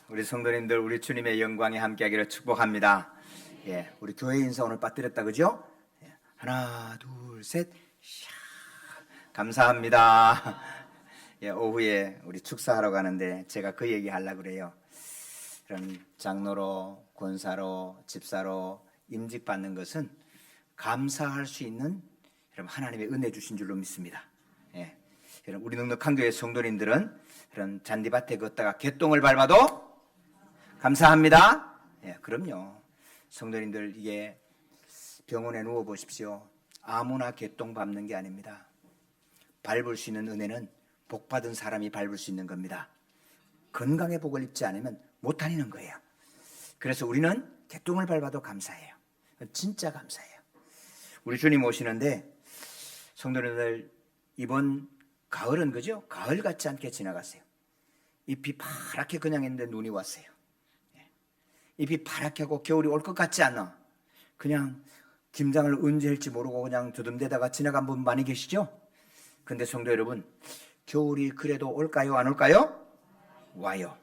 우리 성도님들, 우리 주님의 영광에 함께하기를 축복합니다. 우리 교회 인사 오늘 빠뜨렸다, 그죠? 하나, 둘, 셋, 샤. 감사합니다. 오후에 우리 축사하러 가는데 제가 그 얘기 하려고 그래요. 그런 장로로, 권사로, 집사로 임직받는 것은 감사할 수 있는 하나님의 은혜 주신 줄로 믿습니다. 우리 넉넉한 교회 성도님들은 그런 잔디밭에 걷다가 개똥을 밟아도 감사합니다. 그럼요. 성도님들, 이게 병원에 누워 보십시오. 아무나 개똥 밟는 게 아닙니다. 밟을 수 있는 은혜는 복 받은 사람이 밟을 수 있는 겁니다. 건강의 복을 입지 않으면 못 다니는 거예요. 그래서 우리는 개똥을 밟아도 감사해요. 진짜 감사해요. 우리 주님 오시는데 성도님들, 이번 가을은 그죠? 가을 같지 않게 지나갔어요. 잎이 파랗게 그냥 했는데 눈이 왔어요. 잎이 파랗게 하고 겨울이 올 것 같지 않아. 그냥 김장을 언제 할지 모르고 그냥 두둠대다가 지나간 분 많이 계시죠? 근데 성도 여러분, 겨울이 그래도 올까요? 안 올까요? 와요.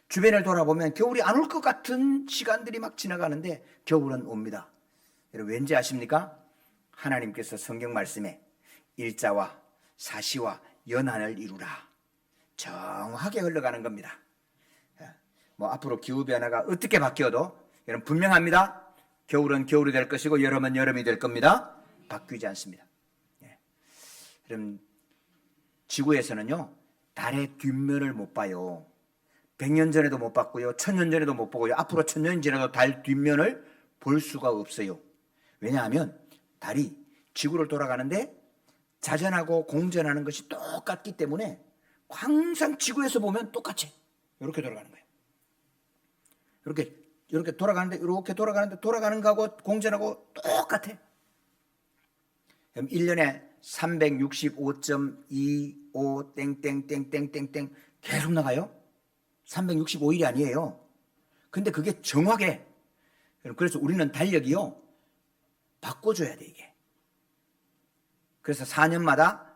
주변을 돌아보면 겨울이 안 올 것 같은 시간들이 막 지나가는데 겨울은 옵니다. 여러분 왠지 아십니까? 하나님께서 성경 말씀에 일자와 사시와 연한을 이루라, 정확하게 흘러가는 겁니다. 앞으로 기후변화가 어떻게 바뀌어도 여러분 분명합니다. 겨울은 겨울이 될 것이고 여름은 여름이 될 겁니다. 바뀌지 않습니다. 여러분, 지구에서는요 달의 뒷면을 못 봐요. 100년 전에도 못 봤고요, 1000년 전에도 못 보고요, 앞으로 1000년이 지나도 달 뒷면을 볼 수가 없어요. 왜냐하면 달이 지구를 돌아가는데 자전하고 공전하는 것이 똑같기 때문에 항상 지구에서 보면 똑같이 이렇게 돌아가는 거예요. 이렇게 돌아가는데, 이렇게 돌아가는 거하고 공전하고 똑같아. 그럼 1년에 365.25 땡땡땡땡땡땡 계속 나가요. 365일이 아니에요. 근데 그게 정확해. 그래서 우리는 달력이요 바꿔줘야 돼, 이게. 그래서 4년마다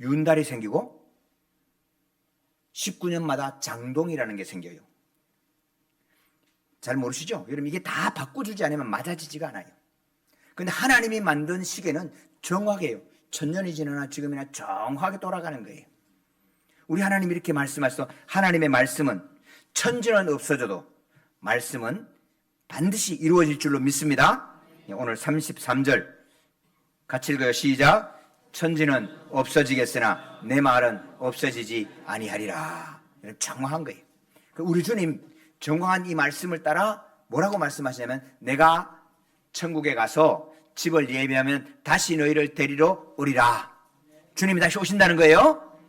윤달이 생기고 19년마다 장동이라는 게 생겨요. 잘 모르시죠? 여러분, 이게 다 바꿔주지 않으면 맞아지지가 않아요. 근데 하나님이 만든 시계는 정확해요. 1000년이 지나나 지금이나 정확하게 돌아가는 거예요. 우리 하나님이 이렇게 말씀하셔서, 하나님의 말씀은 천지는 없어져도 말씀은 반드시 이루어질 줄로 믿습니다. 오늘 33절 같이 읽어요. 시작. 천지는 없어지겠으나 내 말은 없어지지 아니하리라. 정확한 거예요. 우리 주님 정확한 이 말씀을 따라 뭐라고 말씀하시냐면, 내가 천국에 가서 집을 예비하면 다시 너희를 데리러 오리라. 주님이 다시 오신다는 거예요.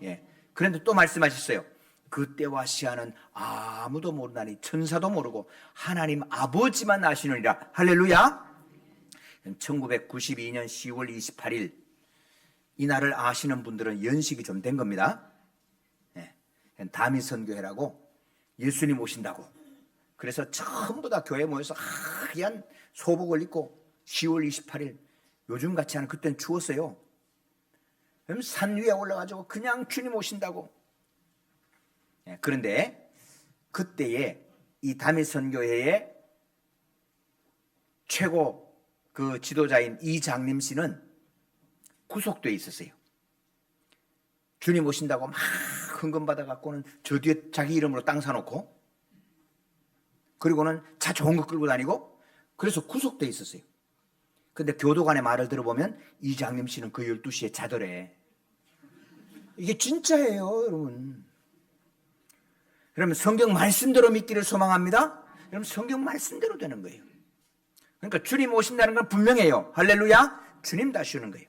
그런데 또 말씀하셨어요. 그때와 시한은 아무도 모르나니 천사도 모르고 하나님 아버지만 아시느니라. 할렐루야. 1992년 10월 28일 이날을 아시는 분들은 연식이 좀 된 겁니다. 다미 선교회라고 예수님 오신다고, 그래서 전부 다 교회 모여서 하얀 소복을 입고 10월 28일, 요즘 같이 하는, 그때는 추웠어요. 그럼 산 위에 올라가지고 그냥 주님 오신다고. 그런데 그때에 이 다미 선교회의 최고 그 지도자인 이장림 씨는 구속되어 있었어요. 주님 오신다고 막 헌금 받아갖고는 저 뒤에 자기 이름으로 땅 사놓고, 그리고는 차 좋은 거 끌고 다니고, 그래서 구속되어 있었어요. 근데 교도관의 말을 들어보면 이장림 씨는 그 12시에 자더래. 이게 진짜예요, 여러분. 그러면 성경 말씀대로 믿기를 소망합니다. 여러분, 성경 말씀대로 되는 거예요. 그러니까 주님 오신다는 건 분명해요. 할렐루야. 주님 다시 오는 거예요.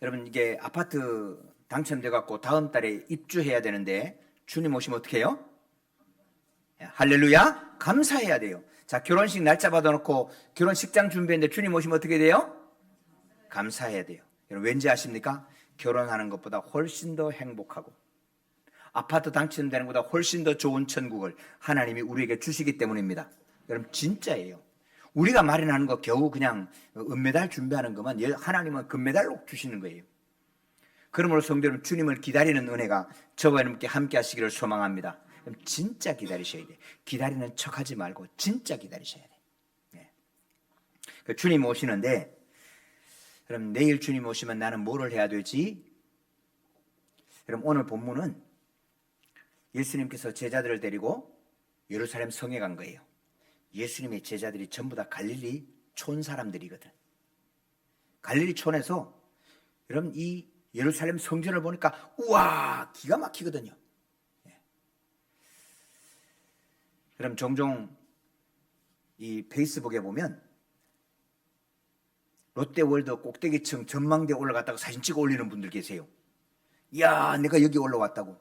여러분, 이게 아파트 당첨돼 갖고 다음 달에 입주해야 되는데 주님 오시면 어떻게 해요? 할렐루야. 감사해야 돼요. 자, 결혼식 날짜 받아놓고 결혼식장 준비했는데 주님 오시면 어떻게 돼요? 감사해야 돼요. 여러분, 왠지 아십니까? 결혼하는 것보다 훨씬 더 행복하고 아파트 당첨되는 것보다 훨씬 더 좋은 천국을 하나님이 우리에게 주시기 때문입니다. 여러분, 진짜예요. 우리가 마련하는 거 겨우 그냥 은메달 준비하는 것만 하나님은 금메달로 주시는 거예요. 그러므로 성도 여러분, 주님을 기다리는 은혜가 저와 여러분께 함께 하시기를 소망합니다. 그럼 진짜 기다리셔야 돼. 기다리는 척하지 말고 진짜 기다리셔야 돼. 네. 주님 오시는데, 그럼 내일 주님 오시면 나는 뭐를 해야 되지? 그럼 오늘 본문은 예수님께서 제자들을 데리고 예루살렘 성에 간 거예요. 예수님의 제자들이 전부 다 갈릴리 촌 사람들이거든. 갈릴리 촌에서 여러분 이 예루살렘 성전을 보니까 우와 기가 막히거든요. 그럼 종종 이 페이스북에 보면 롯데월드 꼭대기층 전망대에 올라갔다가 사진 찍어 올리는 분들 계세요. 이야 내가 여기 올라왔다고.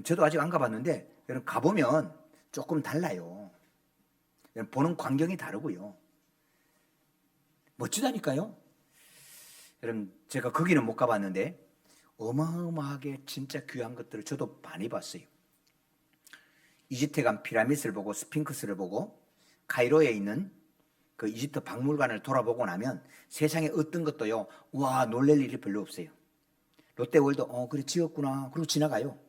저도 아직 안 가봤는데 여러분 가보면 조금 달라요. 보는 광경이 다르고요. 멋지다니까요. 여러분 제가 거기는 못 가봤는데 어마어마하게 진짜 귀한 것들을 저도 많이 봤어요. 이집트에 간 피라미드를 보고 스핑크스를 보고 카이로에 있는 그 이집트 박물관을 돌아보고 나면 세상에 어떤 것도요 와 놀랄 일이 별로 없어요. 롯데월드 그래 지었구나 그러고 지나가요.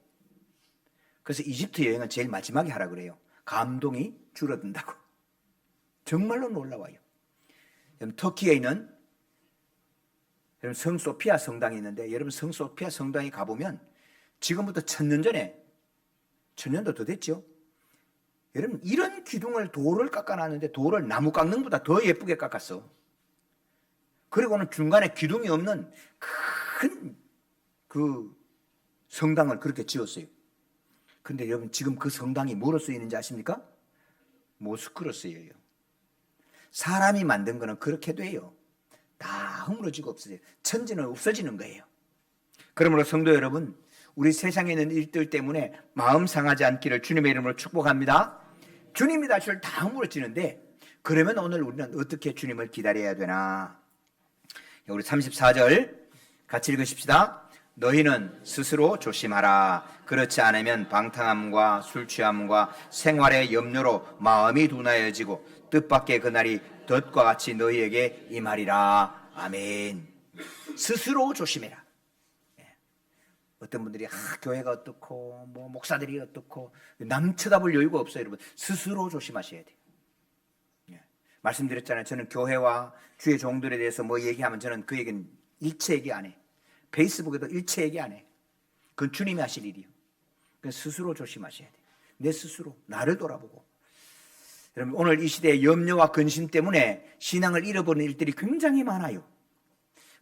그래서 이집트 여행은 제일 마지막에 하라 그래요. 감동이 줄어든다고. 정말로 놀라워요. 터키에 있는 여러분 성소피아 성당이 있는데 여러분 성소피아 성당에 가보면 지금부터 1000년 전에 1000년도 더 됐죠. 여러분 이런 기둥을 돌을 깎아놨는데 돌을 나무 깎는보다 더 예쁘게 깎았어. 그리고는 중간에 기둥이 없는 큰 그 성당을 그렇게 지었어요. 근데 여러분 지금 그 성당이 뭐로 쓰이는지 아십니까? 모스크로 쓰여요. 사람이 만든 거는 그렇게 돼요. 다 허물어지고 없어져요. 천지는 없어지는 거예요. 그러므로 성도 여러분 우리 세상에 있는 일들 때문에 마음 상하지 않기를 주님의 이름으로 축복합니다. 주님이 다시를 다 허물어지는데 그러면 오늘 우리는 어떻게 주님을 기다려야 되나? 우리 34절 같이 읽으십시다. 너희는 스스로 조심하라. 그렇지 않으면 방탕함과 술 취함과 생활의 염려로 마음이 둔하여지고 뜻밖의 그날이 덫과 같이 너희에게 임하리라. 아멘. 스스로 조심해라. 어떤 분들이 교회가 어떻고 뭐 목사들이 어떻고 남 쳐다볼 여유가 없어요. 여러분 스스로 조심하셔야 돼요. 말씀드렸잖아요. 저는 교회와 주의 종들에 대해서 뭐 얘기하면 저는 그 얘기는 일체 얘기 안 해. 페이스북에도 일체 얘기 안 해. 그건 주님이 하실 일이에요. 스스로 조심하셔야 돼요. 내 스스로 나를 돌아보고. 여러분 오늘 이 시대의 염려와 근심 때문에 신앙을 잃어버리는 일들이 굉장히 많아요.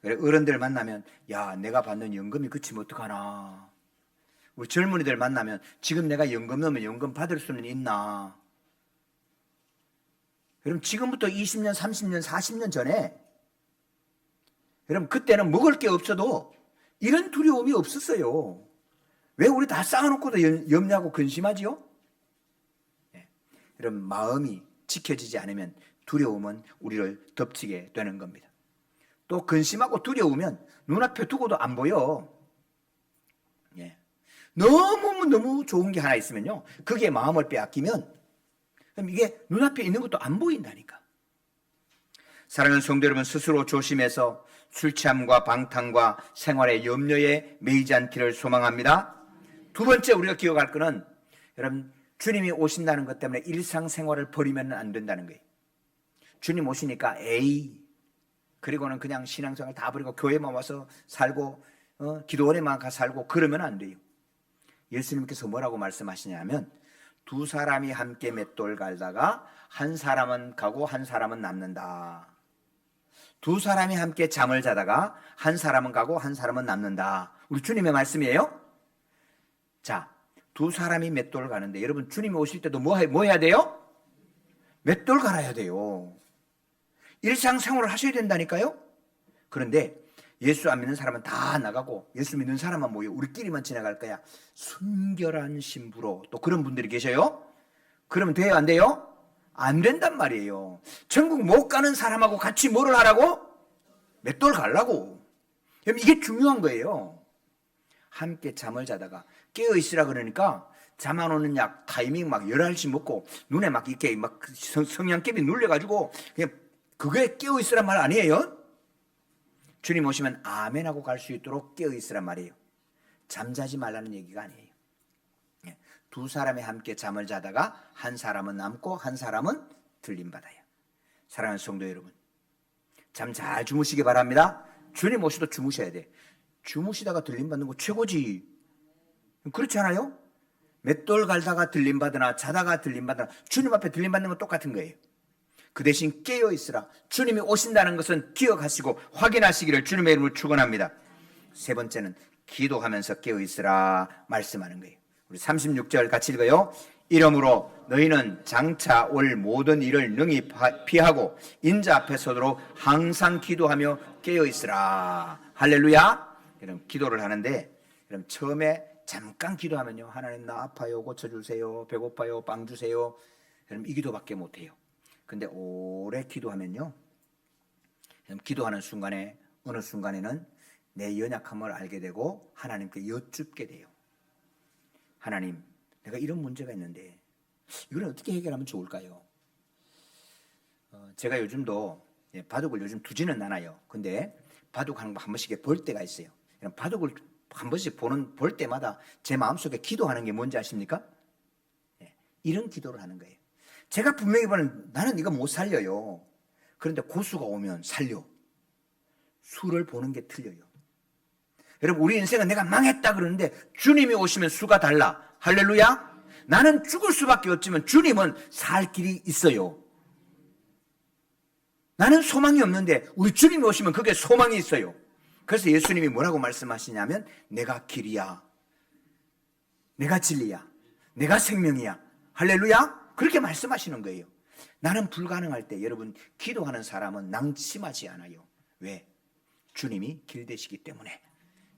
어른들 만나면 야 내가 받는 연금이 그치면 어떡하나. 우리 젊은이들 만나면 지금 내가 연금 넣으면 연금 받을 수는 있나. 여러분 지금부터 20년 30년 40년 전에 여러분 그때는 먹을 게 없어도 이런 두려움이 없었어요. 왜 우리 다 쌓아놓고도 염려하고 근심하지요? 여러분 마음이 지켜지지 않으면 두려움은 우리를 덮치게 되는 겁니다. 또 근심하고 두려우면 눈앞에 두고도 안 보여. 너무 좋은 게 하나 있으면요 그게 마음을 빼앗기면 그럼 이게 눈앞에 있는 것도 안 보인다니까. 사랑하는 성도 여러분 스스로 조심해서 술 취함과 방탕과 생활의 염려에 매이지 않기를 소망합니다. 두 번째 우리가 기억할 것은 여러분 주님이 오신다는 것 때문에 일상생활을 버리면 안 된다는 거예요. 주님 오시니까 그리고는 그냥 신앙생활 다 버리고 교회만 와서 살고 기도원에만 가 살고 그러면 안 돼요. 예수님께서 뭐라고 말씀하시냐면 두 사람이 함께 맷돌 갈다가 한 사람은 가고 한 사람은 남는다. 두 사람이 함께 잠을 자다가 한 사람은 가고 한 사람은 남는다. 우리 주님의 말씀이에요. 자, 두 사람이 맷돌 가는데 여러분 주님이 오실 때도 뭐 해야 돼요? 맷돌 갈아야 돼요. 일상생활을 하셔야 된다니까요. 그런데 예수 안 믿는 사람은 다 나가고 예수 믿는 사람만 모여 우리끼리만 지나갈 거야. 순결한 신부로 또 그런 분들이 계셔요. 그러면 돼요 안 돼요? 안 된단 말이에요. 천국 못 가는 사람하고 같이 뭐를 하라고? 맷돌 갈라고. 이게 중요한 거예요. 함께 잠을 자다가 깨어 있으라 그러니까 잠 안 오는 약 타이밍 막 11시 먹고 눈에 막 이렇게 막 성냥개비 눌려가지고 그냥 그게 깨어 있으란 말 아니에요? 주님 오시면 아멘하고 갈 수 있도록 깨어 있으란 말이에요. 잠자지 말라는 얘기가 아니에요. 두 사람이 함께 잠을 자다가 한 사람은 남고 한 사람은 들림받아요. 사랑하는 성도 여러분, 잠 잘 주무시기 바랍니다. 주님 오셔도 주무셔야 돼. 주무시다가 들림받는 거 최고지. 그렇지 않아요? 맷돌 갈다가 들림받으나 자다가 들림받으나 주님 앞에 들림받는 건 똑같은 거예요. 그 대신 깨어있으라. 주님이 오신다는 것은 기억하시고 확인하시기를 주님의 이름으로 축원합니다. 세 번째는 기도하면서 깨어있으라 말씀하는 거예요. 우리 36절 같이 읽어요. 이러므로 너희는 장차 올 모든 일을 능히 피하고 인자 앞에 서도록 항상 기도하며 깨어있으라. 할렐루야. 그럼 기도를 하는데, 그럼 처음에 잠깐 기도하면요, 하나님 나 아파요, 고쳐주세요, 배고파요, 빵 주세요, 그럼 이 기도밖에 못해요. 근데 오래 기도하면요, 기도하는 순간에 어느 순간에는 내 연약함을 알게 되고 하나님께 여쭙게 돼요. 하나님, 내가 이런 문제가 있는데 이걸 어떻게 해결하면 좋을까요? 제가 요즘도 바둑을 요즘 두지는 않아요. 근데 바둑 한 번씩 볼 때가 있어요. 바둑을 한 번씩 볼 때마다 제 마음속에 기도하는 게 뭔지 아십니까? 이런 기도를 하는 거예요. 제가 분명히 보는, 나는 이거 못 살려요. 그런데 고수가 오면 살려. 수를 보는 게 틀려요. 여러분, 우리 인생은 내가 망했다 그러는데 주님이 오시면 수가 달라. 할렐루야. 나는 죽을 수밖에 없지만 주님은 살 길이 있어요. 나는 소망이 없는데 우리 주님이 오시면 그게 소망이 있어요. 그래서 예수님이 뭐라고 말씀하시냐면, 내가 길이야, 내가 진리야, 내가 생명이야. 할렐루야. 그렇게 말씀하시는 거예요. 나는 불가능할 때 여러분, 기도하는 사람은 낭심하지 않아요. 왜? 주님이 길 되시기 때문에,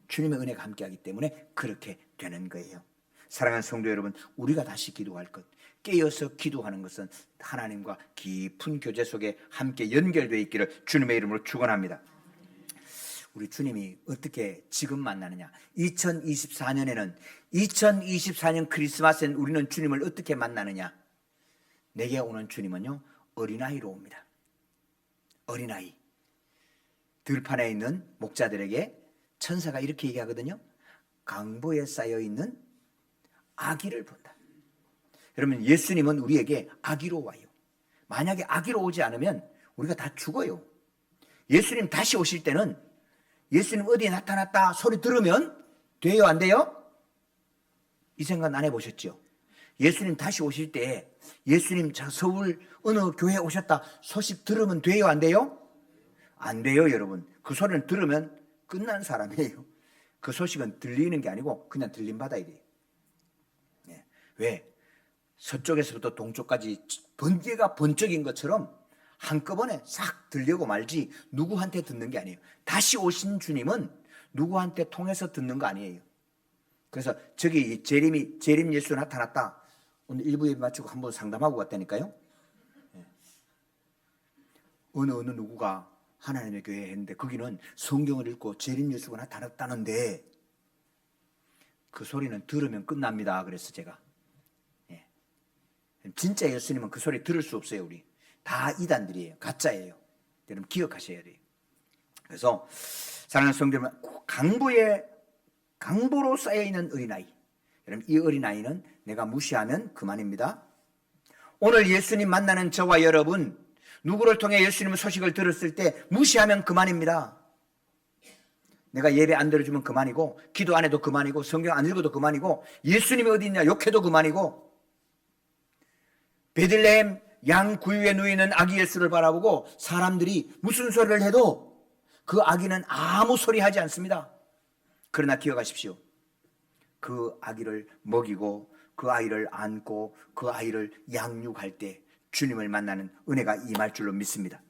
주님의 은혜가 함께하기 때문에 그렇게 되는 거예요. 사랑하는 성도 여러분, 우리가 다시 기도할 것, 깨어서 기도하는 것은 하나님과 깊은 교제 속에 함께 연결되어 있기를 주님의 이름으로 축원합니다. 우리 주님이 어떻게 지금 만나느냐? 2024년에는 2024년 크리스마스엔 우리는 주님을 어떻게 만나느냐? 내게 오는 주님은요, 어린아이로 옵니다. 어린아이. 들판에 있는 목자들에게 천사가 이렇게 얘기하거든요. 강보에 쌓여있는 아기를 본다. 여러분, 예수님은 우리에게 아기로 와요. 만약에 아기로 오지 않으면 우리가 다 죽어요. 예수님 다시 오실 때는 예수님 어디에 나타났다 소리 들으면 돼요, 안 돼요? 이 생각 안 해보셨죠? 예수님 다시 오실 때 예수님 서울 어느 교회에 오셨다 소식 들으면 돼요, 안 돼요? 안 돼요, 여러분. 그 소리는 들으면 끝난 사람이에요. 그 소식은 들리는 게 아니고 그냥 들림받아야 돼요. 네. 왜? 서쪽에서부터 동쪽까지 번개가 번쩍인 것처럼 한꺼번에 싹 들려고 말지 누구한테 듣는 게 아니에요. 다시 오신 주님은 누구한테 통해서 듣는 거 아니에요. 그래서 저기 재림 예수 나타났다. 오늘 1부 예배 마치고 한번 상담하고 갔다니까요. 어느 누구가 하나님의 교회에 했는데 거기는 성경을 읽고 재림 예수가 나타났다는데 그 소리는 들으면 끝납니다. 그래서 제가 진짜 예수님은 그 소리 들을 수 없어요. 우리 다 이단들이에요. 가짜예요. 여러분 기억하셔야 돼요. 그래서 사랑하는 성도 여러분, 강보로 쌓여있는 어린아이. 여러분, 이 어린아이는 내가 무시하면 그만입니다. 오늘 예수님 만나는 저와 여러분, 누구를 통해 예수님의 소식을 들었을 때 무시하면 그만입니다. 내가 예배 안 들어주면 그만이고, 기도 안 해도 그만이고, 성경 안 읽어도 그만이고, 예수님이 어디 있냐 욕해도 그만이고, 베들레헴 양 구유에 누이는 아기 예수를 바라보고 사람들이 무슨 소리를 해도 그 아기는 아무 소리 하지 않습니다. 그러나 기억하십시오. 그 아기를 먹이고 그 아이를 안고 그 아이를 양육할 때 주님을 만나는 은혜가 임할 줄로 믿습니다.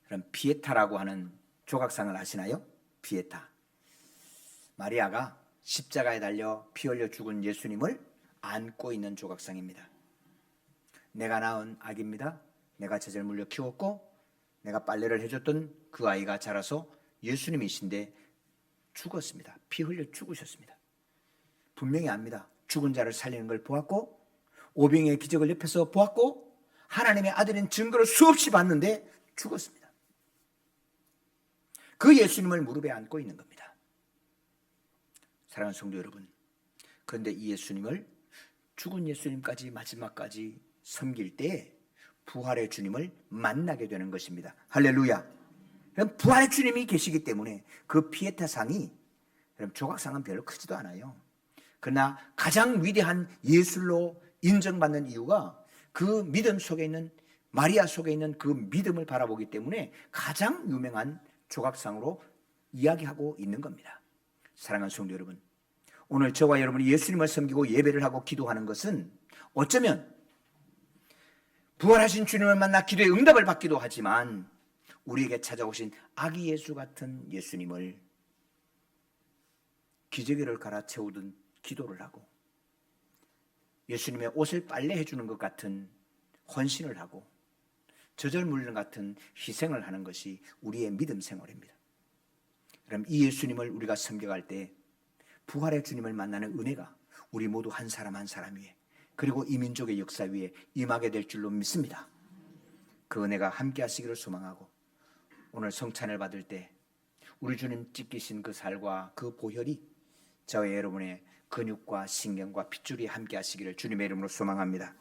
그럼 피에타라고 하는 조각상을 아시나요? 피에타. 마리아가 십자가에 달려 피 흘려 죽은 예수님을 안고 있는 조각상입니다. 내가 낳은 아기입니다. 내가 젖을 물려 키웠고 내가 빨래를 해줬던 그 아이가 자라서 예수님이신데 죽었습니다. 피 흘려 죽으셨습니다. 분명히 압니다. 죽은 자를 살리는 걸 보았고 오병이의 기적을 옆에서 보았고 하나님의 아들인 증거를 수없이 봤는데 죽었습니다. 그 예수님을 무릎에 안고 있는 겁니다. 사랑하는 성도 여러분, 그런데 이 예수님을 죽은 예수님까지 마지막까지 섬길 때 부활의 주님을 만나게 되는 것입니다. 할렐루야. 그럼 부활의 주님이 계시기 때문에 그 피에타상이, 그럼 조각상은 별로 크지도 않아요. 그러나 가장 위대한 예술로 인정받는 이유가 그 믿음 속에 있는, 마리아 속에 있는 그 믿음을 바라보기 때문에 가장 유명한 조각상으로 이야기하고 있는 겁니다. 사랑하는 성도 여러분, 오늘 저와 여러분이 예수님을 섬기고 예배를 하고 기도하는 것은 어쩌면 부활하신 주님을 만나 기도의 응답을 받기도 하지만 우리에게 찾아오신 아기 예수 같은 예수님을 기저귀를 갈아채우던 기도를 하고 예수님의 옷을 빨래해 주는 것 같은 헌신을 하고 저절 물는 같은 희생을 하는 것이 우리의 믿음 생활입니다. 그럼 이 예수님을 우리가 섬겨갈 때 부활의 주님을 만나는 은혜가 우리 모두 한 사람 한 사람 위에, 그리고 이 민족의 역사 위에 임하게 될 줄로 믿습니다. 그 은혜가 함께 하시기를 소망하고 오늘 성찬을 받을 때 우리 주님 찢기신 그 살과 그 보혈이 저와 여러분의 근육과 신경과 핏줄이 함께 하시기를 주님의 이름으로 소망합니다.